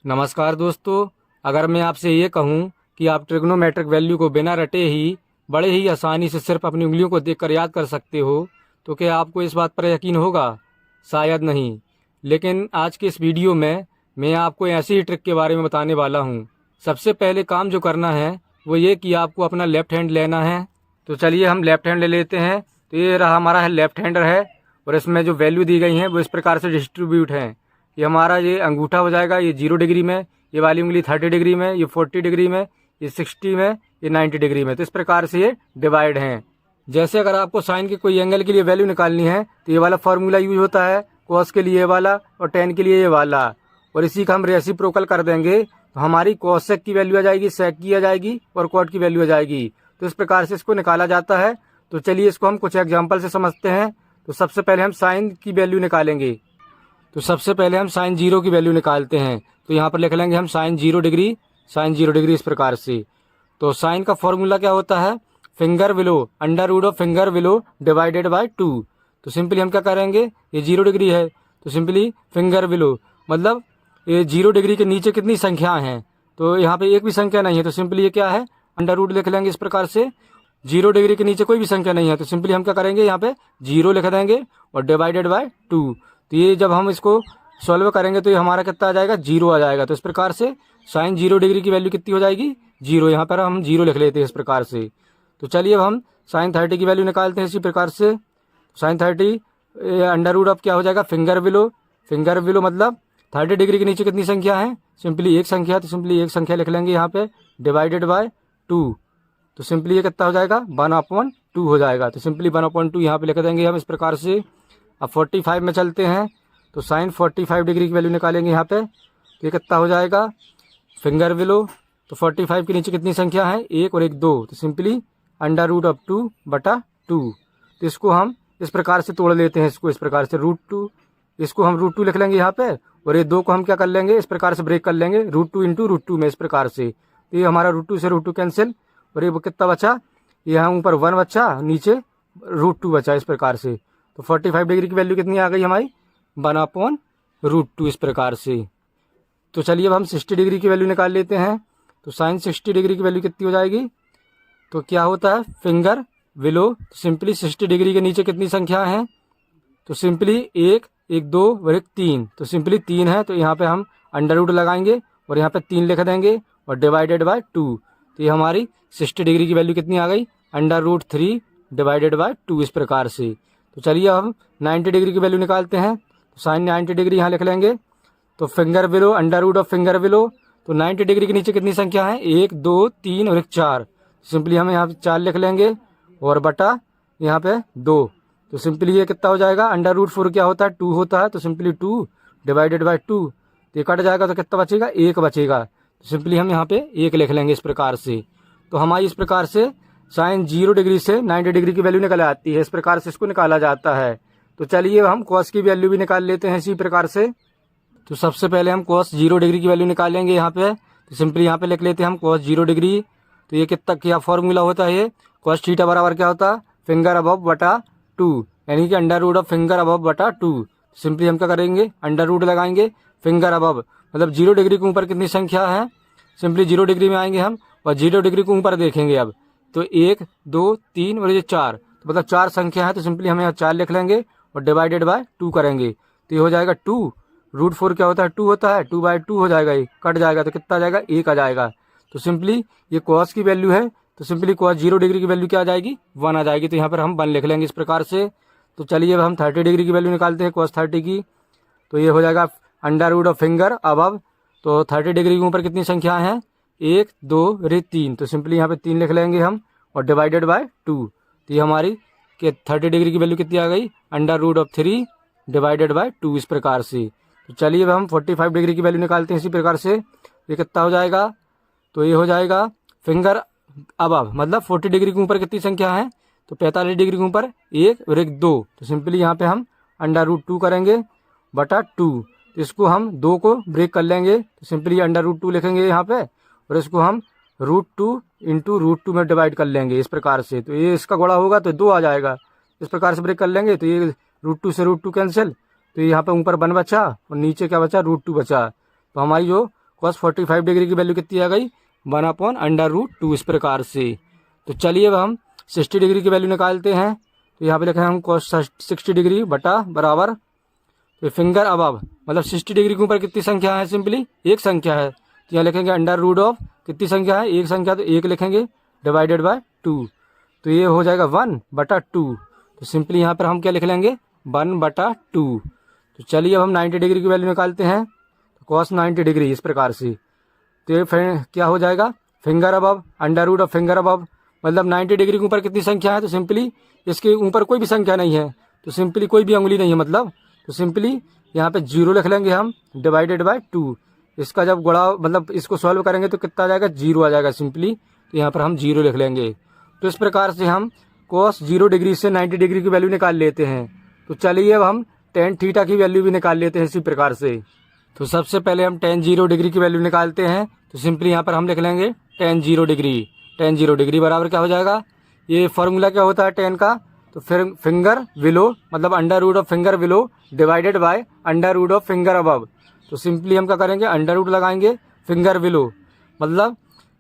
नमस्कार दोस्तों। अगर मैं आपसे ये कहूँ कि आप ट्रिग्नोमेट्रिक वैल्यू को बिना रटे ही बड़े ही आसानी से सिर्फ अपनी उंगलियों को देखकर याद कर सकते हो, तो क्या आपको इस बात पर यकीन होगा? शायद नहीं। लेकिन आज के इस वीडियो में मैं आपको ऐसी ही ट्रिक के बारे में बताने वाला हूँ। सबसे पहले काम जो करना है वो ये कि आपको अपना लेफ्ट हैंड लेना है। तो चलिए हम लेफ्ट हैंड ले लेते हैं। तो ये रहा हमारा है लेफ्ट हैंडर है, और इसमें जो वैल्यू दी गई हैं वो इस प्रकार से डिस्ट्रीब्यूट हैं। ये हमारा ये अंगूठा हो जाएगा, ये 0 डिग्री में, ये वाली उंगली 30 डिग्री में, ये 40 डिग्री में, ये 60 में, ये 90 डिग्री में। तो इस प्रकार से ये डिवाइड हैं। जैसे अगर आपको साइन के कोई एंगल के लिए वैल्यू निकालनी है तो ये वाला फार्मूला यूज होता है, कॉस के लिए ये वाला और टेन के लिए ये वाला, और इसी का हम रेसिप्रोकल कर देंगे तो हमारी कॉस सेक की वैल्यू आ जाएगी, सेक की आ जाएगी और कॉट की वैल्यू आ जाएगी। तो इस प्रकार से इसको निकाला जाता है। तो चलिए इसको हम कुछ एग्जाम्पल से समझते हैं। तो सबसे पहले हम साइन की वैल्यू निकालेंगे। तो सबसे पहले हम साइन 0 की वैल्यू निकालते हैं। तो यहाँ पर लिख लेंगे हम साइन 0 डिग्री, साइन 0 डिग्री इस प्रकार से। तो साइन का फॉर्मूला क्या होता है? Finger below under root of finger below divided by 2। तो सिंपली हम क्या करेंगे, ये 0 डिग्री है तो सिंपली फिंगर विलो मतलब ये 0 डिग्री के नीचे कितनी संख्याएं हैं, तो यहाँ पे एक भी संख्या नहीं है, तो सिंपली ये क्या है, अंडर रूट लिख लेंगे इस प्रकार से। 0 डिग्री के नीचे कोई भी संख्या नहीं है तो सिंपली हम क्या करेंगे, यहाँ पे 0 लिख देंगे और डिवाइडेड बाय 2। तो ये जब हम इसको सॉल्व करेंगे तो ये हमारा कितना आ जाएगा, 0 आ जाएगा। तो इस प्रकार से साइन 0 डिग्री की वैल्यू कितनी हो जाएगी, 0। यहाँ पर हम 0 लिख लेते हैं इस प्रकार से। तो चलिए अब हम साइन 30 की वैल्यू निकालते हैं इसी प्रकार से। साइन 30 अंडर रूट ऑफ क्या हो जाएगा, फिंगर विलो। फिंगर विलो मतलब 30 डिग्री के नीचे कितनी संख्या है, सिंपली एक संख्या, तो सिंपली एक संख्या लिख लेंगे यहाँ पे डिवाइडेड बाय 2। तो सिंपली ये कितना हो जाएगा, 1/2 हो जाएगा। तो सिंपली 1/2 यहाँ पे लिख देंगे हम इस प्रकार से। अब 45 में चलते हैं। तो साइन 45 डिग्री की वैल्यू निकालेंगे यहाँ पे। तो ये कितना हो जाएगा, फिंगर विलो। तो 45 के नीचे कितनी संख्या है, 1 और 1 2। तो सिंपली अंडर रूट ऑफ 2/2। तो इसको हम इस प्रकार से तोड़ लेते हैं, इसको इस प्रकार से √2, इसको हम √2 लिख लेंगे यहाँ पे, और ये 2 को हम क्या कर लेंगे, इस प्रकार से ब्रेक कर लेंगे √2 इंटू √2 में इस प्रकार से। तो ये हमारा √2 से √2 कैंसिल, और ये कितना बचा, यहाँ ऊपर 1 बचा, नीचे √2 बचा इस प्रकार से। तो 45 डिग्री की वैल्यू कितनी आ गई हमारी, 1/√2 इस प्रकार से। तो चलिए अब हम 60 डिग्री की वैल्यू निकाल लेते हैं। तो साइन 60 डिग्री की वैल्यू कितनी हो जाएगी, तो क्या होता है, फिंगर विलो। सिंपली 60 डिग्री के नीचे कितनी संख्या है, तो सिंपली 1 1 2 और 1 3। तो सिंपली 3 है तो यहाँ पे हम अंडर रूट लगाएंगे और यहाँ पे 3 लिख देंगे और डिवाइडेड बाय 2। तो ये हमारी 60 डिग्री की वैल्यू कितनी आ गई, √3 डिवाइडेड बाय 2 इस प्रकार से। तो चलिए हम 90 डिग्री की वैल्यू निकालते हैं। तो साइन 90 डिग्री यहाँ लिख लेंगे। तो finger below under root of finger below. तो 90 डिग्री के नीचे कितनी संख्या है, 1 2 3 और 1 4। सिंपली हम यहाँ पे 4 लिख लेंगे और बटा यहाँ पे 2। तो सिंपली ये कितना हो जाएगा, √4 क्या होता है, 2 होता है। तो सिंपली 2 डिवाइडेड बाय 2। तो ये कट जाएगा तो कितना बचेगा, 1 बचेगा। तो सिंपली हम यहाँ पे 1 लिख लेंगे इस प्रकार से। तो हमारी इस प्रकार से साइन 0 डिग्री से 90 डिग्री की वैल्यू निकल आती है। इस प्रकार से इसको निकाला जाता है। तो चलिए हम कॉस की वैल्यू भी निकाल लेते हैं इसी प्रकार से। तो सबसे पहले हम कॉस 0 डिग्री की वैल्यू निकालेंगे यहाँ पे। तो सिंपली यहाँ पे लिख लेते हैं हम कॉस 0 डिग्री। तो ये कितना क्या फॉर्मूला होता है, ये कॉस थीटा बराबर क्या होता है, फिंगर अबव बटा 2, यानी कि under root of finger above बटा 2। सिंपली हम क्या करेंगे, अंडर रूट लगाएंगे, फिंगर अबव मतलब 0 डिग्री के ऊपर कितनी संख्या है, सिंपली 0 डिग्री में आएंगे हम और 0 डिग्री के ऊपर देखेंगे। अब तो 1 2 3 और ये 4, तो मतलब 4 संख्या है। तो सिंपली हम यहाँ 4 लिख लेंगे और डिवाइडेड बाय 2 करेंगे। तो ये हो जाएगा 2, √4 क्या होता है, 2 होता है, 2/2 हो जाएगा, ये कट जाएगा तो कितना आ जाएगा, 1 आ जाएगा। तो सिंपली ये कॉस की वैल्यू है। तो सिंपली कॉस 0 डिग्री की वैल्यू क्या आ जाएगी, 1 आ जाएगी। तो यहाँ पर हम 1 लिख लेंगे इस प्रकार से। तो चलिए अब हम 30 डिग्री की वैल्यू निकालते हैं, कॉस 30 की। तो ये हो जाएगा under root of finger above. तो 30 डिग्री के ऊपर कितनी संख्या है, 1 2 और 3। तो सिंपली यहाँ पे 3 लिख लेंगे हम और डिवाइडेड बाय 2। तो ये हमारी 30 डिग्री की वैल्यू कितनी आ गई, √3 डिवाइडेड बाय 2 इस प्रकार से। तो चलिए अब हम 45 डिग्री की वैल्यू निकालते हैं इसी प्रकार से। ये कितना हो जाएगा, तो ये हो जाएगा फिंगर अबव मतलब 40 डिग्री के ऊपर कितनी संख्या है, तो 45 डिग्री के ऊपर 1 और 1 2। तो सिंपली यहाँ पे हम √2 करेंगे बटा 2। तो इसको हम 2 को ब्रेक कर लेंगे। तो सिंपली √2 लिखेंगे यहाँ पे और इसको हम √2 इंटू √2 में डिवाइड कर लेंगे इस प्रकार से। तो ये इसका गुणा होगा तो 2 आ जाएगा, इस प्रकार से ब्रेक कर लेंगे। तो ये √2 से √2 कैंसिल, तो यहाँ पे ऊपर 1 बचा और नीचे क्या बचा, √2 बचा। तो हमारी जो cos 45 डिग्री की वैल्यू कितनी आ गई 1/√2 इस प्रकार से। तो चलिए अब हम 60 डिग्री की वैल्यू निकालते हैं। तो यहाँ पे लिखे हम cos 60 डिग्री बटा बराबर तो फिंगर अबव मतलब 60 डिग्री के ऊपर कितनी संख्या है, सिंपली एक संख्या है तो यहाँ लिखेंगे √ऑफ कितनी संख्या है, एक संख्या तो एक लिखेंगे डिवाइडेड बाय 2 तो ये हो जाएगा 1/2। तो सिंपली यहाँ पर हम क्या लिख लेंगे 1/2। तो चलिए अब हम 90 डिग्री की वैल्यू निकालते हैं। तो cos 90 डिग्री इस प्रकार से तो ये फिर क्या हो जाएगा finger above √of finger above मतलब 90 डिग्री के ऊपर कितनी संख्या है, तो सिंपली इसके ऊपर कोई भी संख्या नहीं है, तो सिंपली कोई भी उंगली नहीं है मतलब, तो सिंपली यहाँ पे 0 लिख लेंगे हम डिवाइडेड बाय 2। इसका जब गुणा मतलब इसको सॉल्व करेंगे तो कितना आ जाएगा 0 आ जाएगा सिंपली, तो यहाँ पर हम 0 लिख लेंगे। तो इस प्रकार से हम cos 0 डिग्री से 90 डिग्री की वैल्यू निकाल लेते हैं। तो चलिए अब हम tan थीटा की वैल्यू भी निकाल लेते हैं इसी प्रकार से। तो सबसे पहले हम tan 0 डिग्री की वैल्यू निकालते हैं। तो सिंपली यहाँ पर हम लिख लेंगे tan 0 डिग्री। tan 0 डिग्री बराबर क्या हो जाएगा, ये फॉर्मूला क्या होता है tan का, तो फिर फिंगर बिलो मतलब √of finger below divided by √of finger above. तो सिंपली हम क्या करेंगे √ लगाएंगे फिंगर बिलो मतलब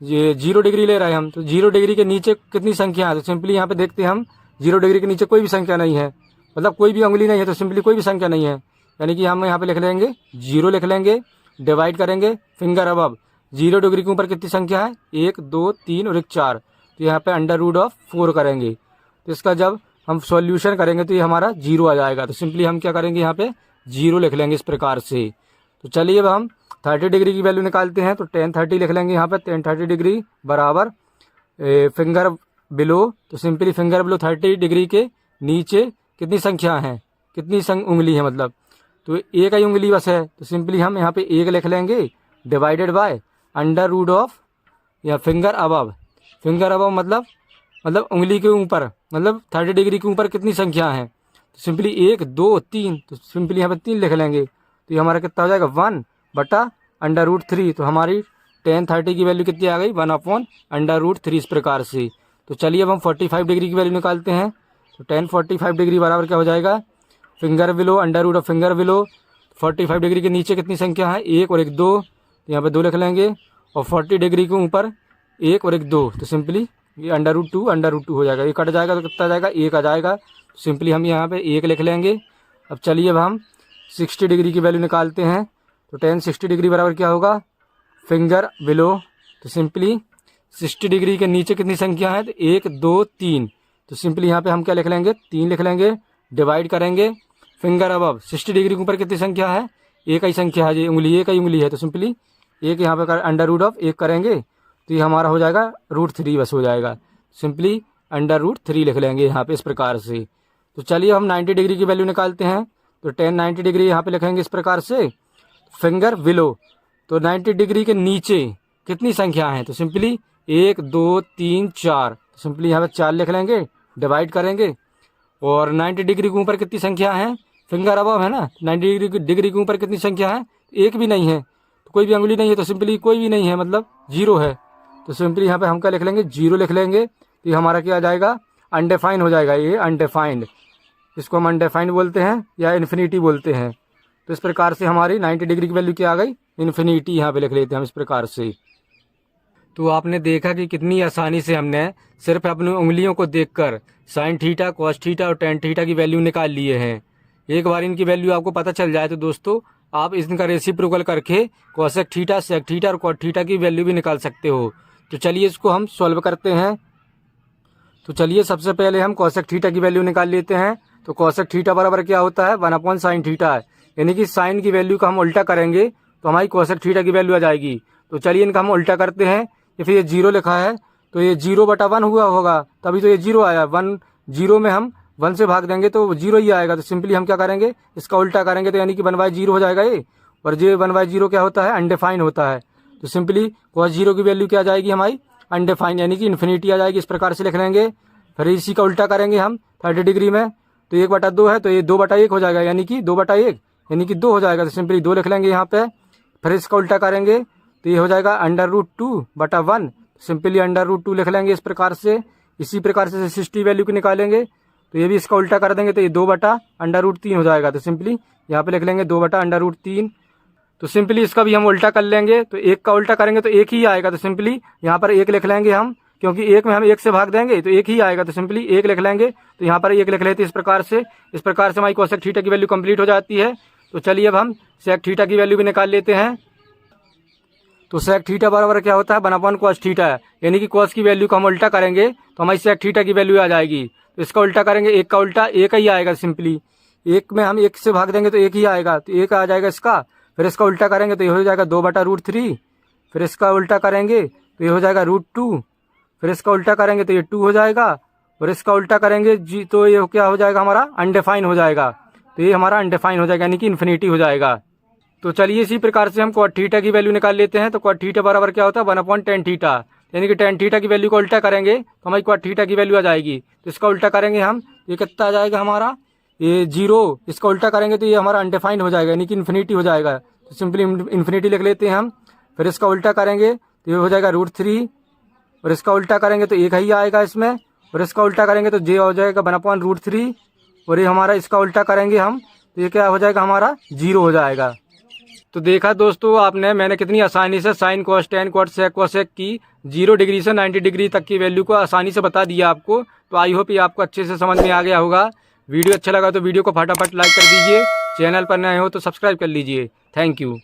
ये 0 डिग्री ले रहे हैं हम, तो 0 डिग्री के नीचे कितनी संख्या है, तो सिंपली यहाँ पे देखते हैं हम 0 डिग्री के नीचे कोई भी संख्या नहीं है मतलब कोई भी उंगली नहीं है, तो सिंपली कोई भी संख्या नहीं है, यानी कि हम यहाँ पे लिख लेंगे 0 लिख लेंगे डिवाइड करेंगे फिंगर अबव 0 डिग्री के ऊपर कितनी संख्या है 1 2 3 और 1 4, तो यहाँ पे √ऑफ 4 करेंगे। तो इसका जब हम सॉल्यूशन करेंगे तो ये हमारा 0 आ जाएगा। तो सिंपली हम क्या करेंगे यहाँ पे 0 लिख लेंगे इस प्रकार से। तो चलिए अब हम 30 डिग्री की वैल्यू निकालते हैं। तो tan 30 लिख लेंगे यहाँ पे tan 30 डिग्री बराबर फिंगर बिलो, तो सिंपली फिंगर बिलो 30 डिग्री के नीचे कितनी संख्या है कितनी उंगली है मतलब, तो एक ही उंगली बस है, तो सिंपली हम यहाँ पे 1 लिख लेंगे डिवाइडेड बाय √ऑफ या फिंगर अबव। फिंगर अबव मतलब उंगली के ऊपर मतलब 30 डिग्री के ऊपर कितनी संख्या है, तो सिंपली 1 2 3, तो सिंपली यहाँ पे 3 लिख लेंगे, तो ये हमारा कितना हो जाएगा 1/√3। तो हमारी tan 30 की वैल्यू कितनी आ गई 1/√3 इस प्रकार से। तो चलिए अब हम 45 डिग्री की वैल्यू निकालते हैं। तो tan 45 डिग्री बराबर क्या हो जाएगा finger below √ of finger below 45 degree के नीचे कितनी संख्या है 1 और 1 2, तो यहाँ पे 2 लिख लेंगे, और 40 डिग्री के ऊपर 1 और 1 2, तो सिंपली ये √2 हो जाएगा, ये कट जाएगा तो कितना आ जाएगा 1 आ जाएगा। सिंपली हम यहाँ पे 1 लिख लेंगे। अब चलिए अब हम 60 डिग्री की वैल्यू निकालते हैं। तो tan 60 डिग्री बराबर क्या होगा फिंगर बिलो, तो सिंपली 60 डिग्री के नीचे कितनी संख्या है तो 1 2 3, तो सिंपली यहाँ पे हम क्या लिख लेंगे 3 लिख लेंगे डिवाइड करेंगे फिंगर अबव 60 डिग्री के ऊपर कितनी संख्या है एक ही संख्या है, ये उंगली एक ही उंगली है, तो सिंपली एक यहाँ पे √ऑफ 1 करेंगे तो ये हमारा हो जाएगा √3 बस हो जाएगा, सिंपली √3 लिख लेंगे यहाँ पे इस प्रकार से। तो चलिए हम 90 डिग्री की वैल्यू निकालते हैं। तो tan 90 डिग्री यहाँ पे लिखेंगे इस प्रकार से फिंगर बिलो, तो 90 डिग्री के नीचे कितनी संख्या है, तो सिंपली 1 2 3 4, तो सिंपली यहाँ पे 4 लिख लेंगे डिवाइड करेंगे, और 90 डिग्री के ऊपर कितनी संख्या है फिंगर अबव है ना, 90 डिग्री के ऊपर कितनी संख्या है एक भी नहीं है, तो कोई भी उंगली नहीं है, तो सिंपली कोई भी नहीं है मतलब 0 है, तो सिंपली यहाँ पे हम क्या लिख लेंगे 0 लिख लेंगे, तो ये हमारा क्या आ जाएगा अनडिफाइंड हो जाएगा, ये अनडिफाइंड, इसको हम अनडिफाइंड बोलते हैं या इन्फिनिटी बोलते हैं। तो इस प्रकार से हमारी 90 डिग्री की वैल्यू क्या आ गई इन्फिनिटी, यहाँ पे लिख लेते हैं हम इस प्रकार से। तो आपने देखा कि कितनी आसानी से हमने सिर्फ अपनी उंगलियों को देखकर sin थीटा cos थीटा और tan थीटा की वैल्यू निकाल लिए हैं। एक बार इनकी वैल्यू आपको पता चल जाए तो दोस्तों आप इनका रेसिप्रोकल करके cosec थीटा sec थीटा और cot थीटा की वैल्यू भी निकाल सकते हो। तो चलिए इसको हम सॉल्व करते हैं। तो चलिए सबसे पहले हम cosec थीटा की वैल्यू निकाल लेते हैं। तो cosec थीटा बराबर क्या होता है 1/sin थीटा है, यानी कि साइन की वैल्यू का हम उल्टा करेंगे तो हमारी cosec थीटा की वैल्यू आ जाएगी। तो चलिए इनका हम उल्टा करते हैं, ये फिर ये 0 लिखा है तो ये 0/1 हुआ होगा, तभी तो ये 0 आया, 0 में हम 1 से भाग देंगे तो 0 ही आएगा। तो सिंपली हम क्या करेंगे इसका उल्टा करेंगे, तो यानी कि 1/0 हो जाएगा ये, और ये 1/0 क्या होता है अनडिफाइंड होता है। तो सिंपली cos 0 की वैल्यू क्या आ जाएगी हमारी अनडिफाइंड, यानी कि इन्फिनिटी आ जाएगी। इस प्रकार से लिख लेंगे, फिर इसी का उल्टा करेंगे हम 30 डिग्री में, तो 1/2 है तो ये 2/1 हो जाएगा, यानी कि 2/1 यानी कि 2 हो जाएगा। तो सिंपली 2 लिख लेंगे यहाँ पे, फिर इसका उल्टा करेंगे तो ये हो जाएगा √2/1, सिंपली √2 लिख लेंगे इस प्रकार से। इसी प्रकार से 60 वैल्यू की निकालेंगे तो ये भी इसका उल्टा कर देंगे तो ये 2/√3 हो जाएगा। तो सिंपली यहाँ पे लिख लेंगे 2/√3, तो सिंपली इसका भी हम उल्टा कर लेंगे। तो एक का उल्टा करेंगे तो एक ही आएगा, तो सिंपली यहाँ पर एक लिख लेंगे हम, क्योंकि एक में हम एक से भाग देंगे तो एक ही आएगा, तो सिंपली एक लिख लेंगे। तो यहाँ पर एक लिख लेते इस प्रकार से हमारी कोसेक थीटा की वैल्यू कंप्लीट हो जाती है। तो चलिए अब हम सेक थीटा की वैल्यू भी निकाल लेते हैं। तो सेक थीटा बराबर क्या होता है, 1/cos कॉस थीटा, यानी कि कॉस की वैल्यू को हम उल्टा करेंगे तो हमारी सेक थीटा की वैल्यू आ जाएगी। तो इसका उल्टा करेंगे, एक का उल्टा एक ही आएगा, सिंपली एक में हम एक से भाग देंगे तो एक ही आएगा, तो एक आ जाएगा इसका। फिर इसका उल्टा करेंगे तो ये हो जाएगा 2/√3। फिर इसका उल्टा करेंगे तो ये हो जाएगा √2। फिर इसका उल्टा करेंगे तो ये 2 हो जाएगा। और इसका उल्टा करेंगे जी तो ये क्या हो जाएगा हमारा, अनडिफाइन हो जाएगा। तो ये हमारा अनडिफाइन हो जाएगा, यानी कि इन्फिनिटी हो जाएगा। तो चलिए इसी प्रकार से हम कॉट थीटा की वैल्यू निकाल लेते हैं। तो कॉट थीटा बराबर क्या होता है, 1/tan थीटा, यानी कि tan थीटा की वैल्यू को उल्टा करेंगे तो हमारी कॉट थीटा की वैल्यू आ जाएगी। तो इसका उल्टा करेंगे हम, ये कितना आ जाएगा हमारा, ये 0। इसका उल्टा करेंगे तो ये हमारा अनडिफाइंड हो जाएगा, यानी कि इन्फिनिटी हो जाएगा। तो सिंपली इन्फिनिटी लिख लेते हैं हम। फिर इसका उल्टा करेंगे तो ये हो जाएगा √3। और इसका उल्टा करेंगे तो एक ही आएगा इसमें। और इसका उल्टा करेंगे तो जे हो जाएगा 1/√3। और ये हमारा इसका उल्टा करेंगे हम तो ये क्या हो जाएगा हमारा, 0 हो जाएगा। तो देखा दोस्तों आपने, मैंने कितनी आसानी से sine cos tan cot sec cosec की 0 डिग्री से 90 डिग्री तक की वैल्यू को आसानी से बता दिया आपको। तो आई होप ये आपको अच्छे से समझ में आ गया होगा। वीडियो अच्छा लगा तो वीडियो को फटाफट लाइक कर दीजिए, चैनल पर नए हो तो सब्सक्राइब कर लीजिए। Thank you.